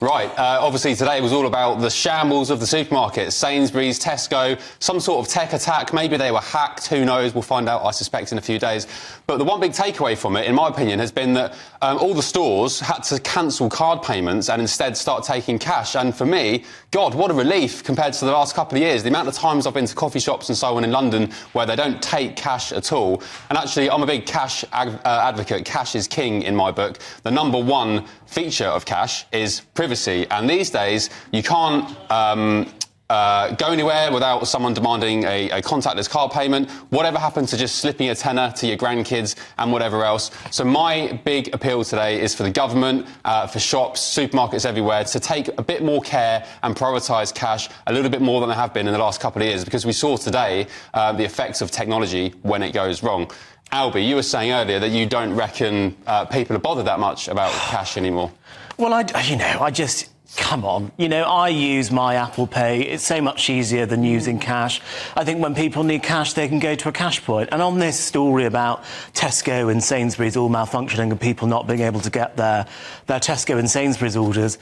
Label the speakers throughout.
Speaker 1: Right, obviously today was all about the shambles of the supermarkets, Sainsbury's, Tesco, some sort of tech attack. Maybe they were hacked, who knows, we'll find out, I suspect, in a few days. But the one big takeaway from it, in my opinion, has been that all the stores had to cancel card payments and instead start taking cash. And for me, God, what a relief compared to the last couple of years. The amount of times I've been to coffee shops and so on in London where they don't take cash at all. And actually, I'm a big cash advocate. Cash is king in my book. The number one feature of cash is privacy, and these days you can't go anywhere without someone demanding a contactless card payment. Whatever happened to just slipping a tenner to your grandkids and whatever else? So my big appeal today is for the government, for shops, supermarkets everywhere, to take a bit more care and prioritise cash a little bit more than they have been in the last couple of years, because we saw today the effects of technology when it goes wrong. Albie, you were saying earlier that you don't reckon people are bothered that much about cash anymore.
Speaker 2: Well, come on. I use my Apple Pay. It's so much easier than using cash. I think when people need cash, they can go to a cash point. And on this story about Tesco and Sainsbury's all malfunctioning and people not being able to get their Tesco and Sainsbury's orders,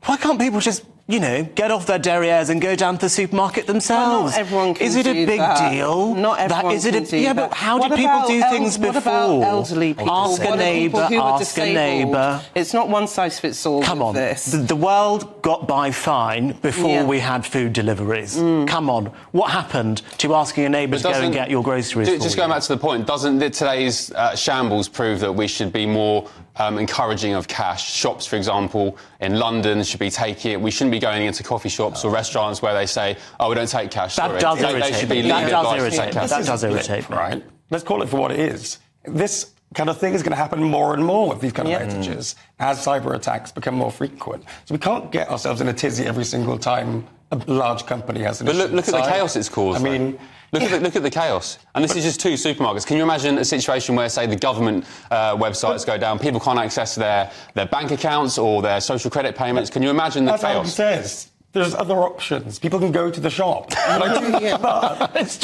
Speaker 2: why can't people just get off their derrieres and go down to the supermarket themselves?
Speaker 3: Well, not everyone can
Speaker 2: Is it a
Speaker 3: do
Speaker 2: big
Speaker 3: that.
Speaker 2: deal?
Speaker 3: Not everyone can do
Speaker 2: Yeah,
Speaker 3: that.
Speaker 2: but how did people do things before?
Speaker 3: What about elderly people?
Speaker 2: Ask a neighbour, ask a neighbour.
Speaker 3: It's not one size fits all.
Speaker 2: Come on,
Speaker 3: this.
Speaker 2: The world got by fine before we had food deliveries. Come on, what happened to asking a neighbour to go and get your groceries for
Speaker 1: Just going back to the point, doesn't today's shambles prove that we should be more encouraging of cash? Shops, for example, in London should be taking it. We shouldn't be going into coffee shops or restaurants where they say, "Oh, we don't take cash."
Speaker 2: That does irritate me. That does irritate me.
Speaker 4: Right. Let's call it for what it is. This kind of thing is going to happen more and more with these kind of outages as cyber attacks become more frequent. So we can't get ourselves in a tizzy every single time a large company has an issue.
Speaker 1: But look at the chaos it's caused.
Speaker 4: I mean,
Speaker 1: look at the chaos. And this is just two supermarkets. Can you imagine a situation where, say, the government websites go down, people can't access their bank accounts or their social credit payments? Can you imagine the chaos?
Speaker 4: As Albie says, there's other options. People can go to the shop. Lots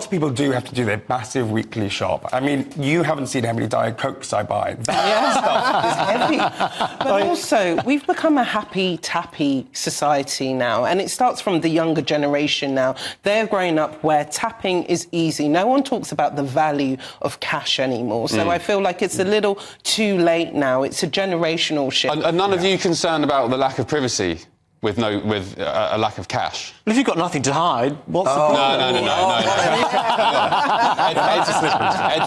Speaker 4: of people do have to do their massive weekly shop. I mean, you haven't seen how many Diet Cokes I buy. That stuff is heavy.
Speaker 3: But also, we've become a happy-tappy society now, and it starts from the younger generation now. They're growing up where tapping is easy. No one talks about the value of cash anymore. So I feel like it's a little too late now. It's a generational shift.
Speaker 1: Are none of you concerned about the lack of privacy with a lack of cash?
Speaker 2: Well, if you've got nothing to hide, what's the problem?
Speaker 1: No.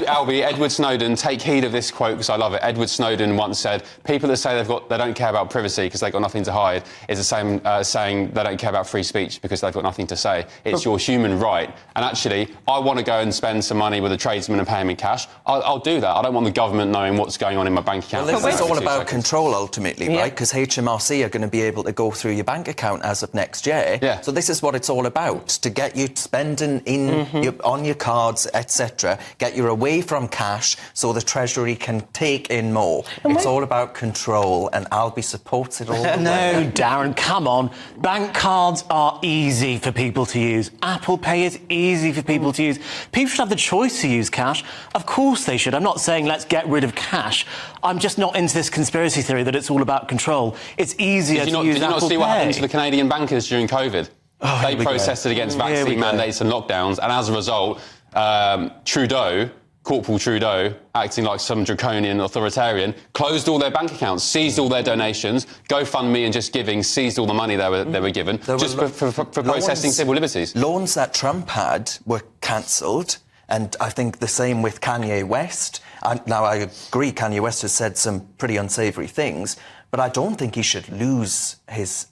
Speaker 1: Albie, Edward Snowden, take heed of this quote because I love it. Edward Snowden once said, people that say they don't care about privacy because they've got nothing to hide is the same saying they don't care about free speech because they've got nothing to say. It's your human right. And actually, I want to go and spend some money with a tradesman and pay him in cash. I'll do that. I don't want the government knowing what's going on in my bank account.
Speaker 5: Well, this is all about control, ultimately, right? Because HMRC are going to be able to go through your bank account as of next year.
Speaker 1: Yeah.
Speaker 5: So this is what it's all about, to get you spending on your cards, etc., get you away from cash so the Treasury can take in more. It's all about control, and Albie supports it all the way.
Speaker 2: No, Darren, come on. Bank cards are easy for people to use. Apple Pay is easy for people to use. People should have the choice to use cash. Of course they should. I'm not saying let's get rid of cash. I'm just not into this conspiracy theory that it's all about control. It's easier to use Apple Pay.
Speaker 1: Did you not see what happened to the Canadian bankers during COVID? They protested against vaccine mandates and lockdowns, and as a result, Corporal Trudeau, acting like some draconian authoritarian, closed all their bank accounts, seized all their donations, GoFundMe and Just Giving seized all the money they were given, for protesting civil liberties.
Speaker 5: Loans that Trump had were cancelled, and I think the same with Kanye West. Now, I agree Kanye West has said some pretty unsavoury things, but I don't think he should lose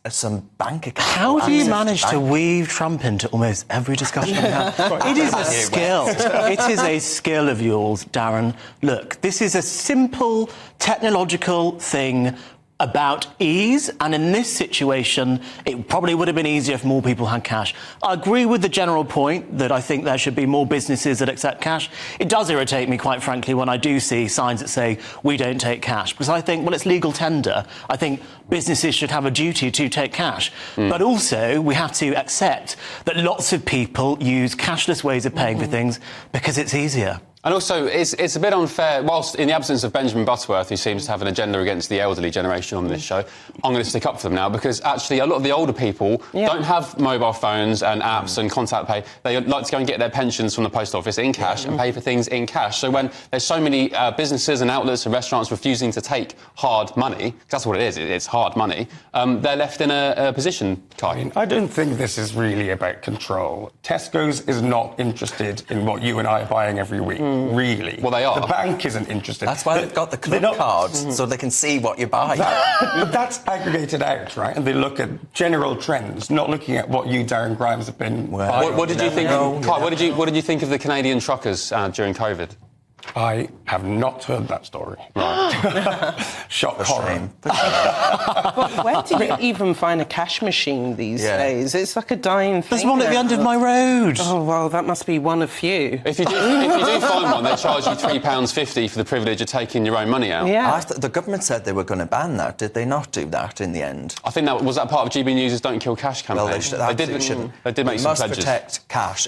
Speaker 5: some bank account.
Speaker 2: How do you manage to weave Trump into almost every discussion we have? It is a skill. It is a skill of yours, Darren. Look, this is a simple technological thing about ease, and in this situation, it probably would have been easier if more people had cash. I agree with the general point that I think there should be more businesses that accept cash. It does irritate me, quite frankly, when I do see signs that say, we don't take cash, because I think, well, it's legal tender. I think businesses should have a duty to take cash. But also, we have to accept that lots of people use cashless ways of paying for things because it's easier.
Speaker 1: And also, it's a bit unfair, whilst in the absence of Benjamin Butterworth, who seems to have an agenda against the elderly generation on this show, I'm going to stick up for them now, because actually a lot of the older people don't have mobile phones and apps and contact pay. They like to go and get their pensions from the post office in cash and pay for things in cash. So when there's so many businesses and outlets and restaurants refusing to take hard money, 'cause that's what it is, it's hard money, they're left in a position, Kai.
Speaker 4: I mean, I don't think this is really about control. Tesco's is not interested in what you and I are buying every week. Really.
Speaker 1: Well, they are.
Speaker 4: The bank isn't interested.
Speaker 5: That's why they've got the club cards, so they can see what you buy.
Speaker 4: But that's aggregated out, right? And they look at general trends, not looking at what you, Darren Grimes, have been buying.
Speaker 1: What did you think? Kai, what did you think of the Canadian truckers during COVID?
Speaker 4: I have not heard that story. Right. Shock horror.
Speaker 3: But where do you even find a cash machine these days? It's like a dying thing.
Speaker 2: There's one at the end of my road.
Speaker 3: Oh, well, that must be one of few.
Speaker 1: If you do find one, they charge you £3.50 for the privilege of taking your own money out.
Speaker 3: Yeah.
Speaker 5: The government said they were going to ban that. Did they not do that in the end?
Speaker 1: I think that was part of GB News' Don't Kill Cash campaign.
Speaker 5: Well, they did make
Speaker 1: some
Speaker 5: must
Speaker 1: pledges.
Speaker 5: protect cash